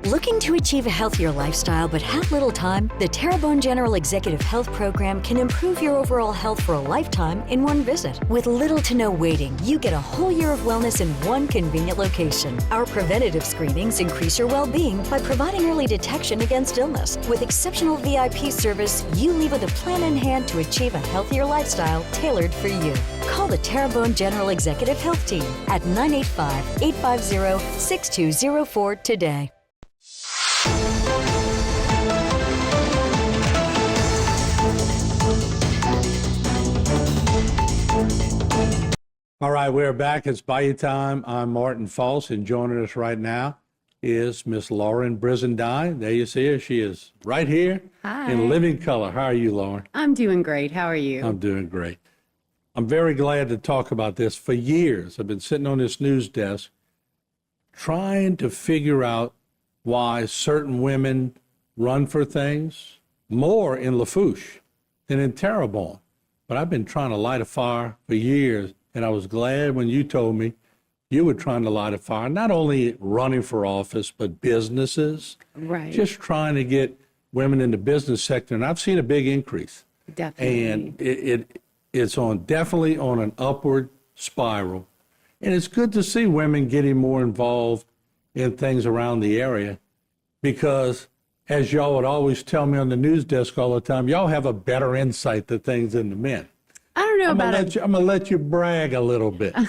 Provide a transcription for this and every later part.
Looking to achieve a healthier lifestyle but have little time? The Terrebonne General Executive Health Program can improve your overall health for a lifetime in one visit. With little to no waiting, you get a whole year of wellness in one convenient location. Our preventative screenings increase your well-being by providing early detection against illness. With exceptional VIP service, you leave with a plan in hand to achieve a healthier lifestyle tailored for you. Call the Terrebonne General Executive Health Team at 985-850-6204 today. All right, we're back. It's Bayou time. I'm Martin False, and joining us right now is Miss Lauren Brizendine. There you see her. She is right here. Hi. In living color. How are you, Lauren? I'm doing great. How are you? I'm doing great. I'm very glad to talk about this. For years, I've been sitting on this news desk trying to figure out why certain women run for things more in Lafourche than in Terrebonne. But I've been trying to light a fire for years, and I was glad when you told me you were trying to light a fire, not only running for office, but businesses. Right. Just trying to get women in the business sector, and I've seen a big increase. Definitely. And it's definitely on an upward spiral. And it's good to see women getting more involved in things around the area because, as y'all would always tell me on the news desk all the time, y'all have a better insight to things than the men. I don't know I'm going to let you brag a little bit. I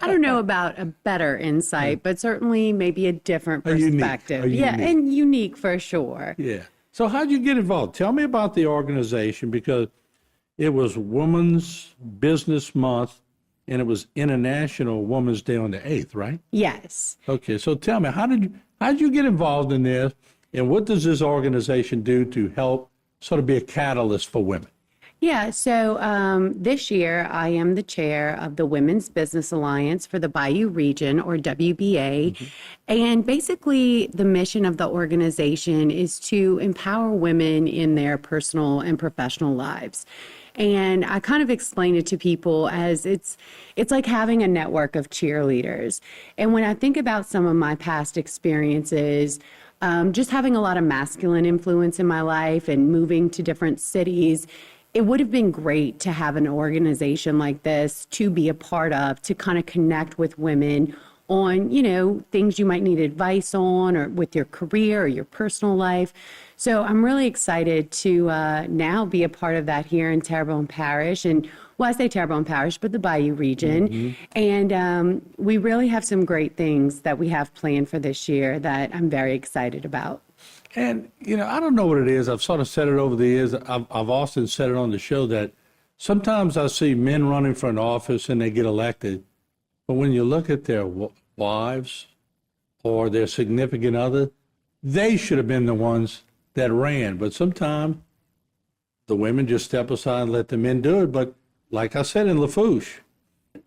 don't know about a better insight, but certainly maybe a different perspective. Yeah, and unique for sure. Yeah. So how'd you get involved? Tell me about the organization, because it was Women's Business Month and it was International Women's Day on the 8th, right? Yes. Okay. So tell me, how'd you get involved in this, and what does this organization do to help sort of be a catalyst for women? Yeah, so this year I am the chair of the Women's Business Alliance for the Bayou region, or WBA. Mm-hmm. And basically the mission of the organization is to empower women in their personal and professional lives. And I kind of explain it to people as it's like having a network of cheerleaders. And when I think about some of my past experiences, just having a lot of masculine influence in my life and moving to different cities, it would have been great to have an organization like this to be a part of, to kind of connect with women on, things you might need advice on, or with your career or your personal life. So I'm really excited to now be a part of that here in Terrebonne Parish. And I say Terrebonne Parish, but the Bayou region. Mm-hmm. And we really have some great things that we have planned for this year that I'm very excited about. And, I don't know what it is. I've sort of said it over the years. I've often said it on the show that sometimes I see men running for an office and they get elected. But when you look at their wives or their significant other, they should have been the ones that ran. But sometimes the women just step aside and let the men do it. But like I said in Lafourche,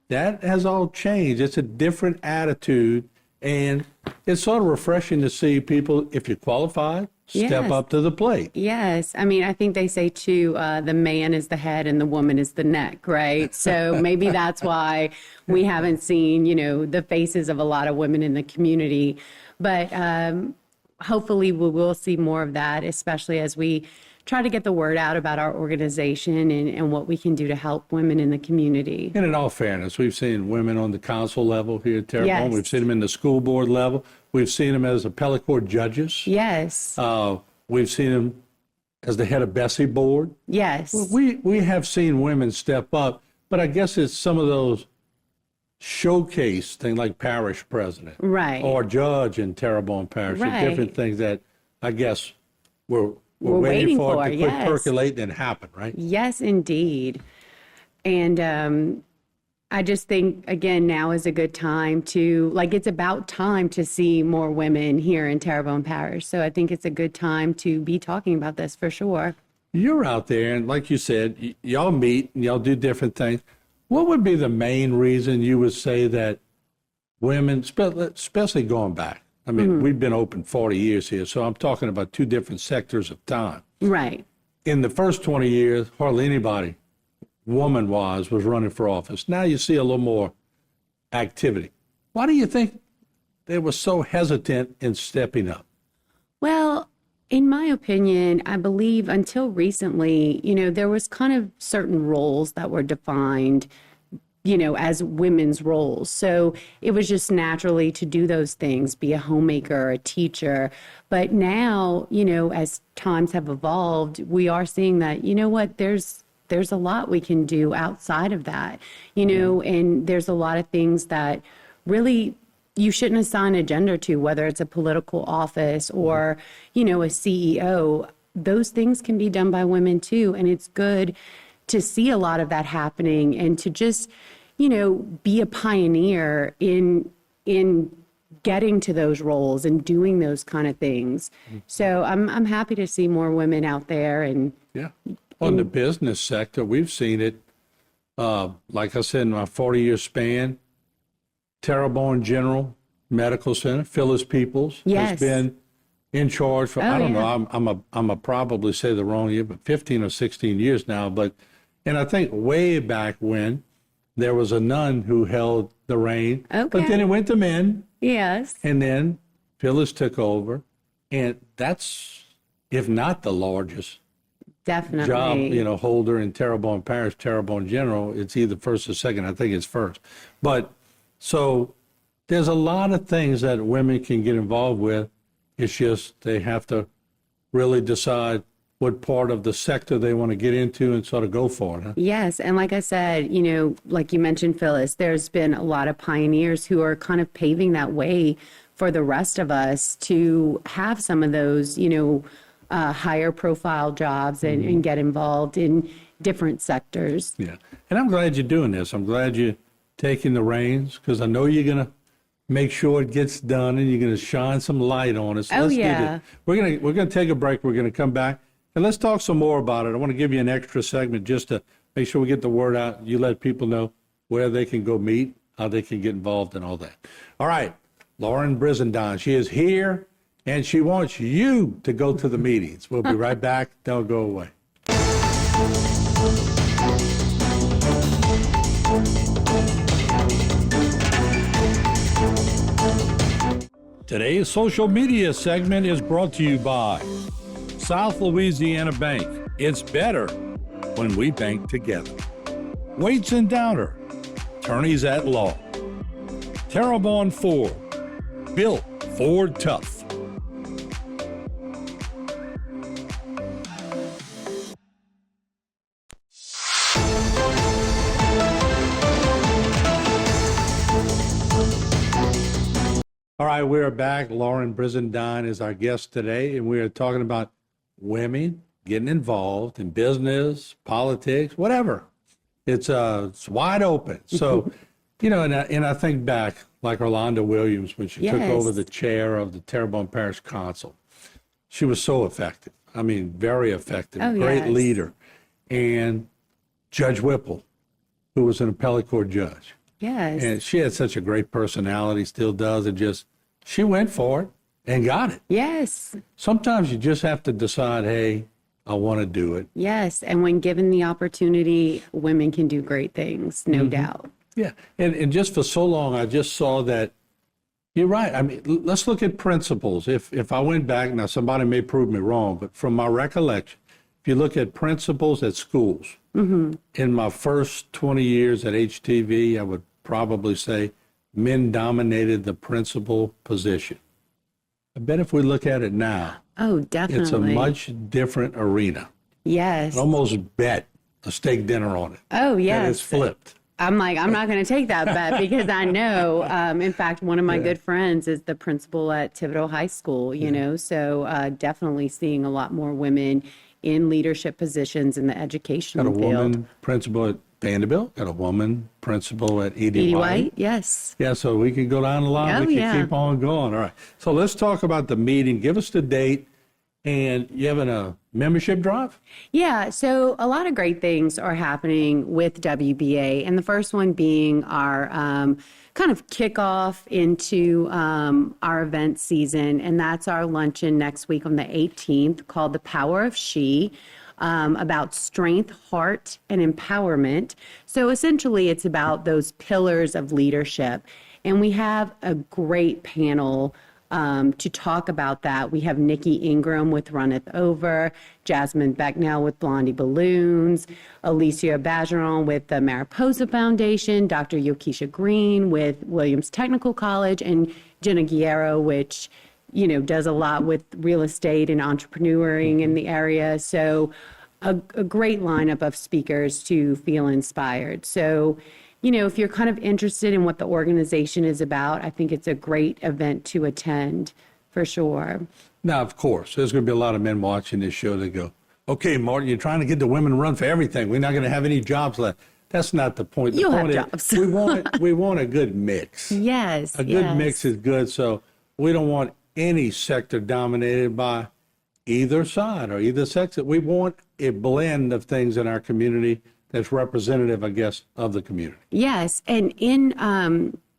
that has all changed. It's a different attitude. And it's sort of refreshing to see people, if you're qualified, step up to the plate. Yes. I mean, I think they say, too, the man is the head and the woman is the neck, right? So maybe that's why we haven't seen, the faces of a lot of women in the community. But hopefully we will see more of that, especially as we try to get the word out about our organization and what we can do to help women in the community. And in all fairness, we've seen women on the council level here at Terrebonne. Yes. We've seen them in the school board level. We've seen them as appellate court judges. Yes. We've seen them as the head of Bessie board. Yes. We have seen women step up, but I guess it's some of those showcase things like parish president. Right. Or judge in Terrebonne Parish. Right. Different things that I guess we're waiting for it to quit percolating and happen, right? Yes, indeed. And I just think, again, now is a good time it's about time to see more women here in Terrebonne Parish. So I think it's a good time to be talking about this for sure. You're out there, and like you said, y'all meet and y'all do different things. What would be the main reason you would say that women, especially going back, I mean, we've been open 40 years here, so I'm talking about two different sectors of time. Right. In the first 20 years, hardly anybody, woman-wise, was running for office. Now you see a little more activity. Why do you think they were so hesitant in stepping up? Well, in my opinion, I believe until recently, there was kind of certain roles that were defined, as women's roles. So it was just naturally to do those things, be a homemaker, a teacher. But now, as times have evolved, we are seeing that, there's a lot we can do outside of that, and there's a lot of things that really you shouldn't assign a gender to, whether it's a political office or, a CEO. Those things can be done by women too. And it's good to see a lot of that happening and to just, be a pioneer in getting to those roles and doing those kind of things. So I'm happy to see more women out there. And Yeah. On the business sector, we've seen it, like I said, in my 40-year span, Terrebonne General Medical Center, Phyllis Peoples Yes. has been in charge for, I don't know, I'm a probably say the wrong year, but 15 or 16 years now. And I think way back when, there was a nun who held the reign, but then it went to men, yes, and then Phyllis took over, and that's, if not the largest definitely job, holder in Terrebonne Parish, Terrebonne General. It's either first or second. I think it's first. But so there's a lot of things that women can get involved with. It's just they have to really decide what part of the sector they want to get into and sort of go for it. Huh? Yes. And like I said, like you mentioned, Phyllis, there's been a lot of pioneers who are kind of paving that way for the rest of us to have some of those, higher profile jobs and get involved in different sectors. Yeah. And I'm glad you're doing this. I'm glad you're taking the reins because I know you're going to make sure it gets done and you're going to shine some light on it. So let's do this. We're going to take a break. We're going to come back and let's talk some more about it. I want to give you an extra segment just to make sure we get the word out. You let people know where they can go meet, how they can get involved and all that. All right. Lauren Brizendine, she is here and she wants you to go to the meetings. We'll be right back. Don't go away. Today's social media segment is brought to you by South Louisiana Bank. It's better when we bank together. Waits and Downer, attorneys at law. Terrebonne Ford, built Ford tough. All right, we're back. Lauren Brizendine is our guest today, and we are talking about women getting involved in business, politics, whatever. It's wide open. So, and I think back, like Orlando Williams, when she took over the chair of the Terrebonne Parish Council. She was so effective. I mean, very effective, great leader. And Judge Whipple, who was an appellate court judge. Yes. And she had such a great personality, still does, and she went for it and got it. Yes. Sometimes you just have to decide, hey, I want to do it. Yes. And when given the opportunity, women can do great things, no doubt. Yeah. And just for so long, I just saw that, you're right. I mean, let's look at principles. If I went back, now somebody may prove me wrong, but from my recollection, if you look at principals at schools, in my first 20 years at HTV, I would probably say men dominated the principal position. I bet if we look at it now, oh, definitely, it's a much different arena. Yes. I'd almost bet a steak dinner on it. Oh, yes. That it's flipped. I'm like, I'm not going to take that bet because I know, in fact, one of my good friends is the principal at Thibodeau High School, so definitely seeing a lot more women in leadership positions in the educational field. Got a woman principal at Vanderbilt, got a woman principal at Edie White, yes. Yeah, so we can go down the line. We can keep on going. All right. So let's talk about the meeting. Give us the date. And you having a membership drive? Yeah, so a lot of great things are happening with WBA, and the first one being our kind of kickoff into our event season, and that's our luncheon next week on the 18th called The Power of She, about strength, heart, and empowerment. So essentially, it's about those pillars of leadership, and we have a great panel to talk about that. We have Nikki Ingram with Runneth Over, Jasmine Becknell with Blondie Balloons, Alicia Bajeron with the Mariposa Foundation, Dr. Yokisha Green with Williams Technical College, and Jenna Guerrero, which, does a lot with real estate and entrepreneuring in the area. So a great lineup of speakers to feel inspired. So, if you're kind of interested in what the organization is about, I think it's a great event to attend for sure. Now, of course, there's going to be a lot of men watching this show that go, okay, Martin, you're trying to get the women to run for everything. We're not going to have any jobs left. That's not the point. The You'll point have is jobs. we want a good mix. Yes. A good mix is good. So we don't want any sector dominated by either side or either sex. We want a blend of things in our community that's representative, I guess, of the community. Yes. And in,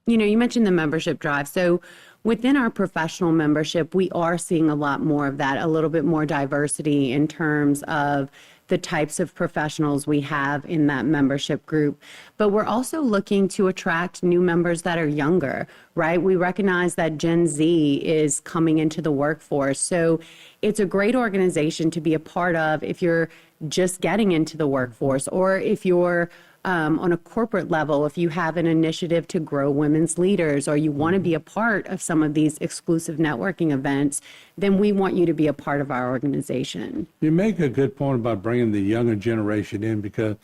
you mentioned the membership drive. So within our professional membership, we are seeing a lot more of that, a little bit more diversity in terms of the types of professionals we have in that membership group. But we're also looking to attract new members that are younger, right? We recognize that Gen Z is coming into the workforce. So it's a great organization to be a part of if you're just getting into the workforce, or if you're on a corporate level, if you have an initiative to grow women's leaders, or you want to be a part of some of these exclusive networking events, then we want you to be a part of our organization. You make a good point about bringing the younger generation in, because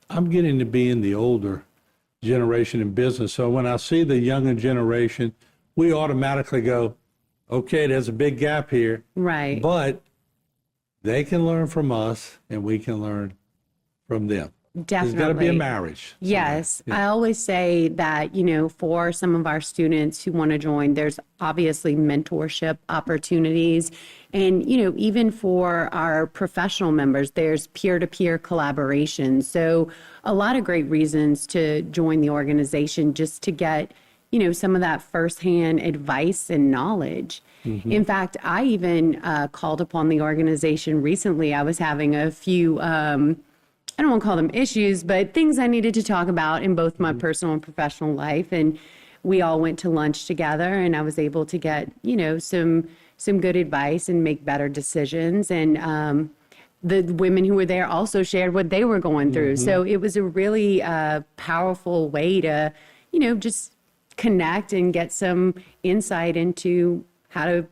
I'm getting to be in the older generation in business. So when I see the younger generation, we automatically go, okay, there's a big gap here. Right. But they can learn from us and we can learn from them. Definitely. There's got to be a marriage. Yes. Yeah. I always say that, for some of our students who want to join, there's obviously mentorship opportunities. And, even for our professional members, there's peer-to-peer collaboration. So a lot of great reasons to join the organization, just to get, some of that firsthand advice and knowledge. Mm-hmm. In fact, I even called upon the organization recently. I was having a few, I don't want to call them issues, but things I needed to talk about in both my personal and professional life. And we all went to lunch together, and I was able to get, some good advice and make better decisions. And the women who were there also shared what they were going through. Mm-hmm. So it was a really powerful way to, just connect and get some insight into how to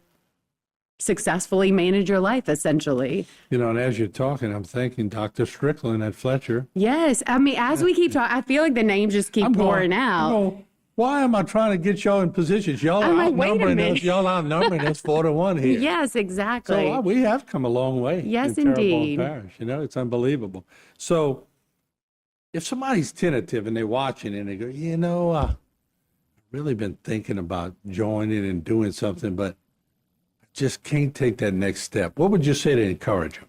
successfully manage your life, essentially. And as you're talking, I'm thinking Dr. Strickland at Fletcher. Yes. I mean, as we keep talking, I feel like the names just keep pouring out. Why am I trying to get y'all in positions? Y'all are outnumbering us. Y'all outnumbering us 4-1 here. Yes, exactly. So we have come a long way. Yes, in indeed. Terrebonne Parish. It's unbelievable. So if somebody's tentative and they're watching and they go, I've really been thinking about joining and doing something, but just can't take that next step, what would you say to encourage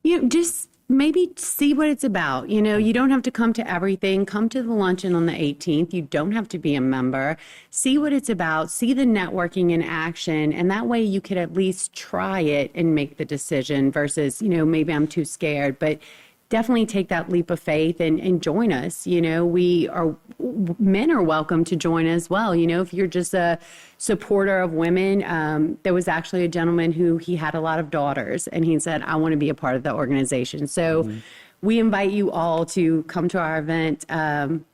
them? Just maybe see what it's about. You don't have to come to everything. Come to the luncheon on the 18th. You don't have to be a member. See what it's about. See the networking in action. And that way you could at least try it and make the decision versus, maybe I'm too scared. But definitely take that leap of faith and join us. Men are welcome to join as well. If you're just a supporter of women, there was actually a gentleman who he had a lot of daughters, and he said, I want to be a part of the organization. So we invite you all to come to our event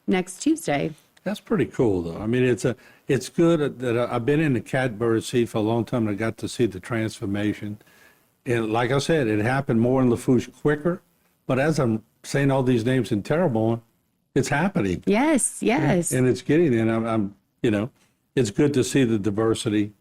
next Tuesday. That's pretty cool, though. I mean, it's good that I've been in the catbird seat for a long time, and I got to see the transformation. And like I said, it happened more in Lafourche quicker. But as I'm saying all these names in Terrebonne, it's happening. Yes. And it's getting in. I'm it's good to see the diversity,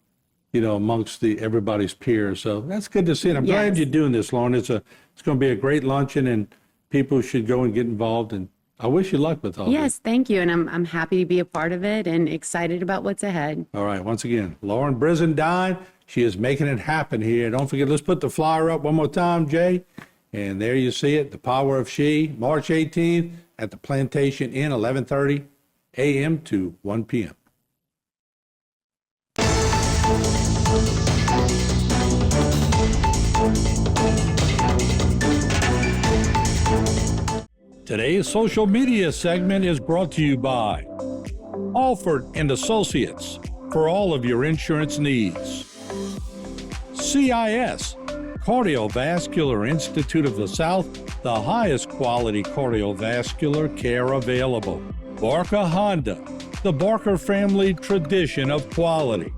amongst everybody's peers. So that's good to see. And I'm glad you're doing this, Lauren. It's going to be a great luncheon, and people should go and get involved. And I wish you luck with all this. Yes, thank you. And I'm happy to be a part of it and excited about what's ahead. All right. Once again, Lauren Brizendine, she is making it happen here. Don't forget, let's put the flyer up one more time, Jay. And there you see it, The Power of She, March 18th at the Plantation Inn, 11:30 a.m. to 1 p.m. Today's social media segment is brought to you by Alford and Associates, for all of your insurance needs. CIS, Cardiovascular Institute of the South, the highest quality cardiovascular care available. Barker Honda, the Barker family tradition of quality.